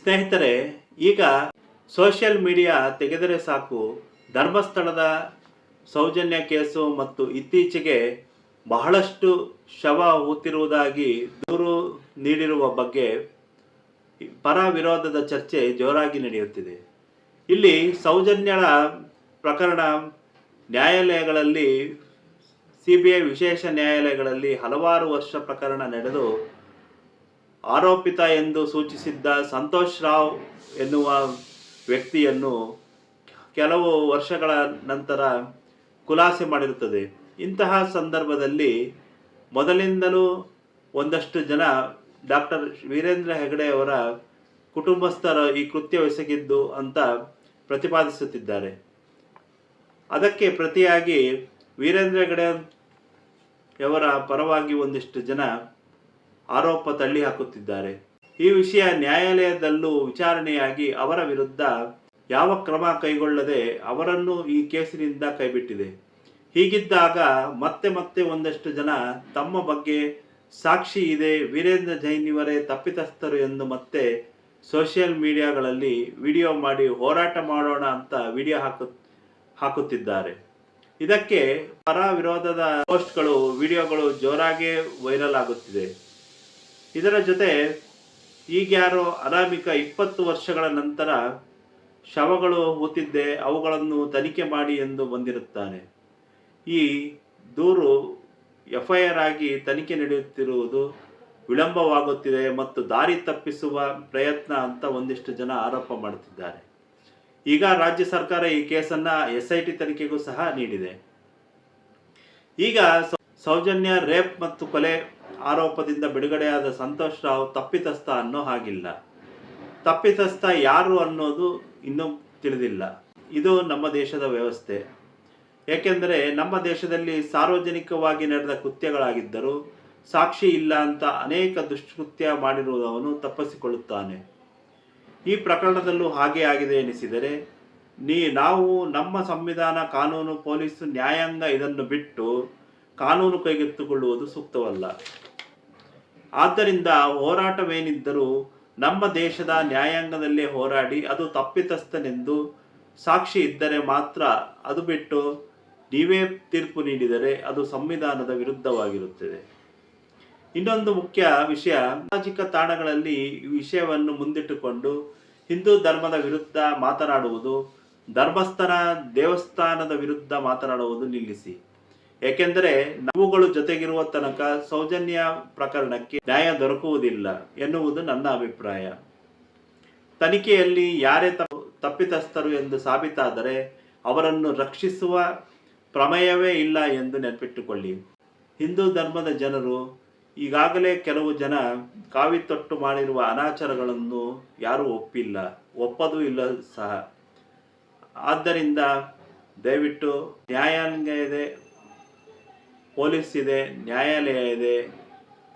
ಸ್ನೇಹಿತರೆ, ಈಗ social media ತೆಗೆದರೆ ಸಾಕು, ಧರ್ಮಸ್ಥಳದ ಸೌಜನ್ಯ ಕೇಸು ಮತ್ತು ಇತ್ತೀಚೆಗೆ ಬಹಳಷ್ಟು ಶವ ಹೂತಿರುವುದಾಗಿ ದೂರು ನೀಡಿರುವ ಬಗ್ಗೆ ಪರ ವಿರೋಧದ ಚರ್ಚೆ ಜೋರಾಗಿ ನಡೆಯುತ್ತಿದೆ. ಇಲ್ಲಿ ಸೌಜನ್ಯಳ ಪ್ರಕರಣ ನ್ಯಾಯಾಲಯಗಳಲ್ಲಿ, ಸಿಬಿಐ ವಿಶೇಷ ನ್ಯಾಯಾಲಯಗಳಲ್ಲಿ ಹಲವಾರು ವರ್ಷ ಪ್ರಕರಣ ನಡೆದು ಆರೋಪಿತ ಎಂದು ಸೂಚಿಸಿದ್ದ ಸಂತೋಷ್ ರಾವ್ ಎನ್ನುವ ವ್ಯಕ್ತಿಯನ್ನು ಕೆಲವು ವರ್ಷಗಳ ನಂತರ ಖುಲಾಸೆ ಮಾಡಿರುತ್ತದೆ. ಇಂತಹ ಸಂದರ್ಭದಲ್ಲಿ ಮೊದಲಿಂದಲೂ ಒಂದಷ್ಟು ಜನ ಡಾಕ್ಟರ್ ವೀರೇಂದ್ರ ಹೆಗಡೆ ಅವರ ಕುಟುಂಬಸ್ಥರ ಈ ಕೃತ್ಯವೆಸಗಿದ್ದು ಅಂತ ಪ್ರತಿಪಾದಿಸುತ್ತಿದ್ದಾರೆ. ಅದಕ್ಕೆ ಪ್ರತಿಯಾಗಿ ವೀರೇಂದ್ರ ಹೆಗಡೆ ಅವರ ಪರವಾಗಿ ಒಂದಿಷ್ಟು ಜನ ಆರೋಪ ತಳ್ಳಿ ಹಾಕುತ್ತಿದ್ದಾರೆ. ಈ ವಿಷಯ ನ್ಯಾಯಾಲಯದಲ್ಲೂ ವಿಚಾರಣೆಯಾಗಿ ಅವರ ವಿರುದ್ಧ ಯಾವ ಕ್ರಮ ಕೈಗೊಳ್ಳದೆ ಅವರನ್ನು ಈ ಕೇಸಿನಿಂದ ಕೈಬಿಟ್ಟಿದೆ. ಹೀಗಿದ್ದಾಗ ಮತ್ತೆ ಒಂದಷ್ಟು ಜನ ತಮ್ಮ ಬಗ್ಗೆ ಸಾಕ್ಷಿ ಇದೆ, ವೀರೇಂದ್ರ ಜೈನ್ ಇವರೇ ತಪ್ಪಿತಸ್ಥರು ಎಂದು ಮತ್ತೆ ಸೋಷಿಯಲ್ ಮೀಡಿಯಾಗಳಲ್ಲಿ ವಿಡಿಯೋ ಮಾಡಿ ಹೋರಾಟ ಮಾಡೋಣ ಅಂತ ವಿಡಿಯೋ ಹಾಕುತ್ತಿದ್ದಾರೆ. ಇದಕ್ಕೆ ಪರ ವಿರೋಧದ ಪೋಸ್ಟ್ಗಳು, ವಿಡಿಯೋಗಳು ಜೋರಾಗಿ ವೈರಲ್ ಆಗುತ್ತಿದೆ. ಇದರ ಜೊತೆ ಈಗ್ಯಾರೋ ಅನಾಮಿಕ 20 ವರ್ಷಗಳ ನಂತರ ಶವಗಳು ಹೂತಿದ್ದೆ, ಅವುಗಳನ್ನು ತನಿಖೆ ಮಾಡಿ ಎಂದು ಬಂದಿರುತ್ತಾನೆ. ಈ ದೂರು FIR ಆಗಿ ತನಿಖೆ ನಡೆಯುತ್ತಿರುವುದು ವಿಳಂಬವಾಗುತ್ತಿದೆ ಮತ್ತು ದಾರಿ ತಪ್ಪಿಸುವ ಪ್ರಯತ್ನ ಅಂತ ಒಂದಿಷ್ಟು ಜನ ಆರೋಪ ಮಾಡುತ್ತಿದ್ದಾರೆ. ಈಗ ರಾಜ್ಯ ಸರ್ಕಾರ ಈ ಕೇಸನ್ನ SIT ತನಿಖೆಗೂ ಸಹ ನೀಡಿದೆ. ಈಗ ಸೌಜನ್ಯ ರೇಪ್ ಮತ್ತು ಕೊಲೆ ಆರೋಪದಿಂದ ಬಿಡುಗಡೆಯಾದ ಸಂತೋಷ್ ರಾವ್ ತಪ್ಪಿತಸ್ಥ ಅನ್ನೋ ಹಾಗಿಲ್ಲ. ತಪ್ಪಿತಸ್ಥ ಯಾರು ಅನ್ನೋದು ಇನ್ನೂ ತಿಳಿದಿಲ್ಲ. ಇದು ನಮ್ಮ ದೇಶದ ವ್ಯವಸ್ಥೆ. ಏಕೆಂದರೆ ನಮ್ಮ ದೇಶದಲ್ಲಿ ಸಾರ್ವಜನಿಕವಾಗಿ ನಡೆದ ಕೃತ್ಯಗಳಾಗಿದ್ದರೂ ಸಾಕ್ಷಿ ಇಲ್ಲ ಅಂತ ಅನೇಕ ದುಷ್ಕೃತ್ಯ ಮಾಡಿರುವವನು ತಪ್ಪಿಸಿಕೊಳ್ಳುತ್ತಾನೆ. ಈ ಪ್ರಕರಣದಲ್ಲೂ ಹಾಗೆ ಆಗಿದೆ ಎನಿಸಿದರೆ ನಾವು ನಮ್ಮ ಸಂವಿಧಾನ, ಕಾನೂನು, ಪೊಲೀಸ್, ನ್ಯಾಯಾಂಗ ಇದನ್ನು ಬಿಟ್ಟು ಕಾನೂನು ಕೈಗೆತ್ತಿಕೊಳ್ಳುವುದು ಸೂಕ್ತವಲ್ಲ. ಆದ್ದರಿಂದ ಹೋರಾಟವೇನಿದ್ದರೂ ನಮ್ಮ ದೇಶದ ನ್ಯಾಯಾಂಗದಲ್ಲೇ ಹೋರಾಡಿ ಅದು ತಪ್ಪಿತಸ್ಥನೆಂದು ಸಾಕ್ಷಿ ಇದ್ದರೆ ಮಾತ್ರ, ಅದು ಬಿಟ್ಟು ನೀವೇ ತೀರ್ಪು ನೀಡಿದರೆ ಅದು ಸಂವಿಧಾನದ ವಿರುದ್ಧವಾಗಿರುತ್ತದೆ. ಇನ್ನೊಂದು ಮುಖ್ಯ ವಿಷಯ, ಸಾಮಾಜಿಕ ತಾಣಗಳಲ್ಲಿ ಈ ವಿಷಯವನ್ನು ಮುಂದಿಟ್ಟುಕೊಂಡು ಹಿಂದೂ ಧರ್ಮದ ವಿರುದ್ಧ ಮಾತನಾಡುವುದು, ಧರ್ಮಸ್ಥಳ ದೇವಸ್ಥಾನದ ವಿರುದ್ಧ ಮಾತನಾಡುವುದು ನಿಲ್ಲಿಸಿ. ಏಕೆಂದರೆ ನಾವುಗಳು ಜೊತೆಗಿರುವ ತನಕ ಸೌಜನ್ಯ ಪ್ರಕರಣಕ್ಕೆ ನ್ಯಾಯ ದೊರಕುವುದಿಲ್ಲ ಎನ್ನುವುದು ನನ್ನ ಅಭಿಪ್ರಾಯ. ತನಿಖೆಯಲ್ಲಿ ಯಾರೇ ತಪ್ಪಿತಸ್ಥರು ಎಂದು ಸಾಬೀತಾದರೆ ಅವರನ್ನು ರಕ್ಷಿಸುವ ಪ್ರಮೇಯವೇ ಇಲ್ಲ ಎಂದು ನೆನಪಿಟ್ಟುಕೊಳ್ಳಿ. ಹಿಂದೂ ಧರ್ಮದ ಜನರು ಈಗಾಗಲೇ ಕೆಲವು ಜನ ಕಾವಿ ತೊಟ್ಟು ಮಾಡಿರುವ ಅನಾಚಾರಗಳನ್ನು ಯಾರೂ ಒಪ್ಪದೂ ಇಲ್ಲ ಸಹ. ಆದ್ದರಿಂದ ದಯವಿಟ್ಟು ನ್ಯಾಯಾಂಗ ಇದೆ, ಪೊಲೀಸ್ ಇದೆ, ನ್ಯಾಯಾಲಯ ಇದೆ.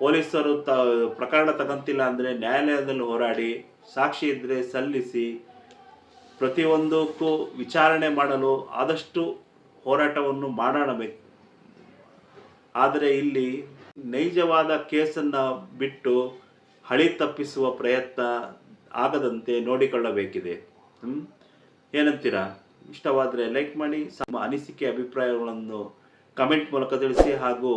ಪೊಲೀಸರು ಪ್ರಕರಣ ತಗೊಂತಿಲ್ಲ ಅಂದರೆ ನ್ಯಾಯಾಲಯದಲ್ಲಿ ಹೋರಾಡಿ, ಸಾಕ್ಷಿ ಇದ್ದರೆ ಸಲ್ಲಿಸಿ, ಪ್ರತಿಯೊಂದಕ್ಕೂ ವಿಚಾರಣೆ ಮಾಡಲು ಆದಷ್ಟು ಹೋರಾಟವನ್ನು ಮಾಡಬೇಕು. ಆದರೆ ಇಲ್ಲಿ ನೈಜವಾದ ಕೇಸನ್ನು ಬಿಟ್ಟು ಹಳಿ ತಪ್ಪಿಸುವ ಪ್ರಯತ್ನ ಆಗದಂತೆ ನೋಡಿಕೊಳ್ಳಬೇಕಿದೆ. ಏನಂತೀರಾ? ಇಷ್ಟವಾದರೆ ಲೈಕ್ ಮಾಡಿ, ನಮ್ಮ ಅನಿಸಿಕೆ ಅಭಿಪ್ರಾಯಗಳನ್ನು ಕಮೆಂಟ್ ಮೂಲಕ ತಿಳಿಸಿ ಹಾಗೂ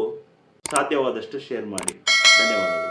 ಸಾಧ್ಯವಾದಷ್ಟು ಶೇರ್ ಮಾಡಿ. ಧನ್ಯವಾದಗಳು.